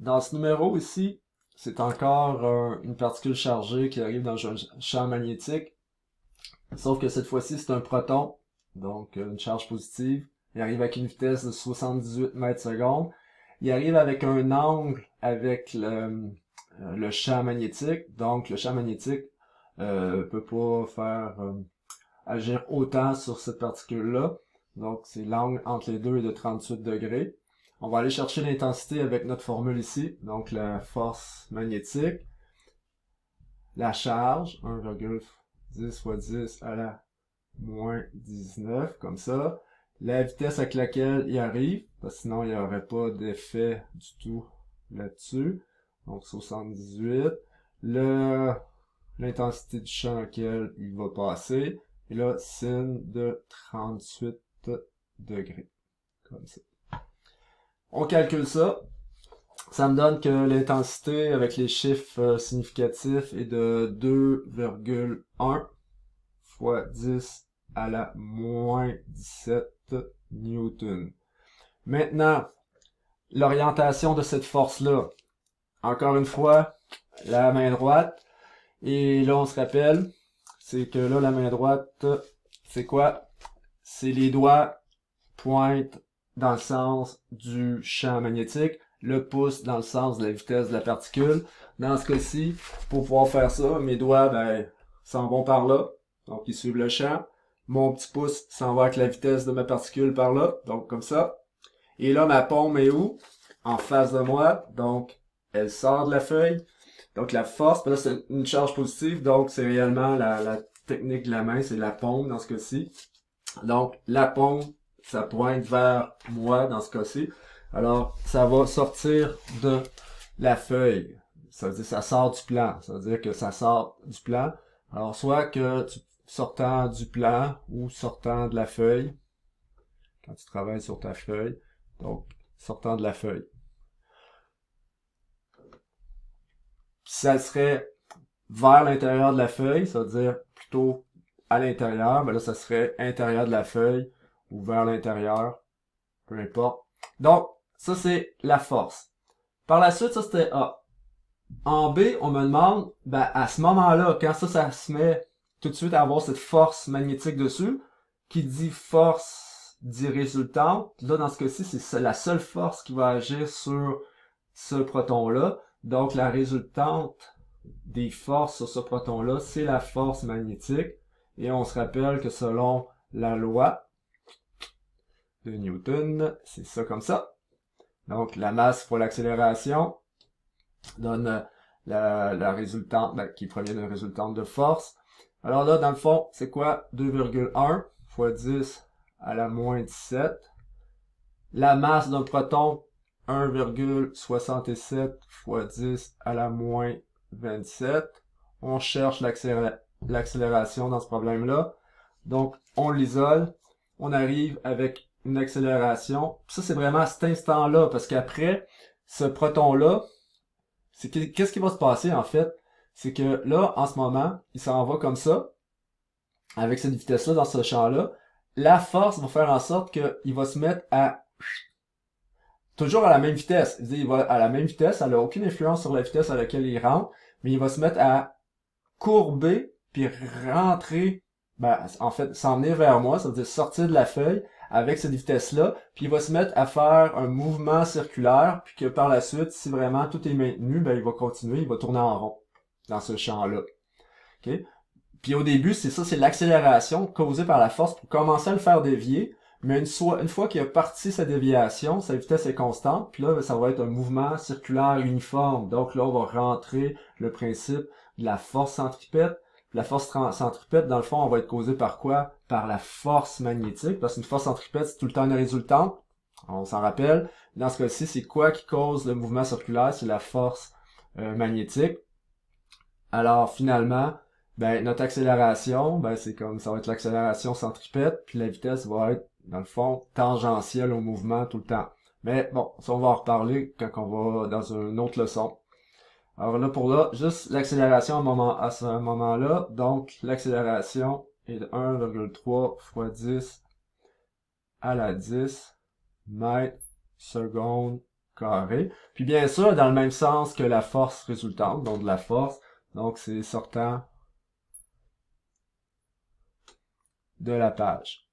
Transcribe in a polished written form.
Dans ce numéro ici, c'est encore une particule chargée qui arrive dans un champ magnétique, sauf que cette fois-ci c'est un proton, donc une charge positive. Il arrive avec une vitesse de 78 mètres secondes. Il arrive avec un angle avec le champ magnétique, donc le champ magnétique peut pas faire agir autant sur cette particule-là. Donc c'est l'angle entre les deux est de 38 degrés. On va aller chercher l'intensité avec notre formule ici, donc la force magnétique, la charge, 1,10 fois 10 à la moins 19, comme ça, la vitesse avec laquelle il arrive, parce que sinon il n'y aurait pas d'effet du tout là-dessus, donc 78, l'intensité du champ auquel il va passer, et là, sin de 38 degrés, comme ça. On calcule ça. Ça me donne que l'intensité avec les chiffres significatifs est de 2,1 fois 10 à la moins 17 newton. Maintenant, l'orientation de cette force-là. Encore une fois, la main droite. Et là, on se rappelle, c'est que là, la main droite, c'est quoi? C'est les doigts pointent dans le sens du champ magnétique, le pouce dans le sens de la vitesse de la particule. Dans ce cas-ci, pour pouvoir faire ça, mes doigts s'en vont par là, donc ils suivent le champ. Mon petit pouce s'en va avec la vitesse de ma particule par là, donc comme ça. Et là, ma paume est où? En face de moi, donc elle sort de la feuille. Donc la force, là c'est une charge positive, donc c'est réellement la technique de la main, c'est la paume dans ce cas-ci. Donc la paume, ça pointe vers moi dans ce cas-ci. Alors, ça va sortir de la feuille. Ça veut dire que ça sort du plan. Ça veut dire que ça sort du plan. Alors, soit que sortant du plan ou sortant de la feuille, quand tu travailles sur ta feuille, donc sortant de la feuille. Puis ça serait vers l'intérieur de la feuille, ça veut dire plutôt à l'intérieur, mais là, ça serait intérieur de la feuille ou vers l'intérieur, peu importe. Donc, ça, c'est la force. Par la suite, ça, c'était A. En B, on me demande, à ce moment-là, quand ça se met tout de suite à avoir cette force magnétique dessus, qui dit force dit résultante. Là, dans ce cas-ci, c'est la seule force qui va agir sur ce proton-là. Donc, la résultante des forces sur ce proton-là, c'est la force magnétique. Et on se rappelle que selon la loi de Newton, c'est ça comme ça. Donc, la masse fois l'accélération donne la résultante, qui provient d'une résultante de force. Alors là, dans le fond, c'est quoi? 2,1 fois 10 à la moins 17. La masse d'un proton, 1,67 fois 10 à la moins 27. On cherche l'accélération dans ce problème-là. Donc, on l'isole. On arrive avec une accélération. Ça, c'est vraiment à cet instant-là, parce qu'après, ce proton-là, qu'est-ce qui va se passer, en fait? C'est que là, en ce moment, il s'en va comme ça, avec cette vitesse-là dans ce champ-là. La force va faire en sorte qu'il va se mettre à toujours à la même vitesse. Il va à la même vitesse, ça n'a aucune influence sur la vitesse à laquelle il rentre, mais il va se mettre à courber puis rentrer, en fait, s'en venir vers moi, ça veut dire sortir de la feuille avec cette vitesse-là, puis il va se mettre à faire un mouvement circulaire, puis que par la suite, si vraiment tout est maintenu, il va continuer, il va tourner en rond dans ce champ-là. Okay? Puis au début, c'est ça, c'est l'accélération causée par la force pour commencer à le faire dévier, mais une fois qu'il a parti sa déviation, sa vitesse est constante, puis là, ça va être un mouvement circulaire uniforme. Donc là, on va rentrer le principe de la force centripète. La force centripète, dans le fond, on va être causée par quoi? Par la force magnétique, parce qu'une force centripète, c'est tout le temps une résultante. On s'en rappelle. Dans ce cas-ci, c'est quoi qui cause le mouvement circulaire? C'est la force magnétique. Alors, finalement, notre accélération, c'est comme ça va être l'accélération centripète, puis la vitesse va être, dans le fond, tangentielle au mouvement tout le temps. Mais bon, ça on va en reparler quand on va dans une autre leçon. Alors là, pour là, juste l'accélération à ce moment-là, donc l'accélération est de 1,3 fois 10 à la 10 mètres seconde carré. Puis bien sûr, dans le même sens que la force résultante, donc de la force, donc c'est sortant de la page.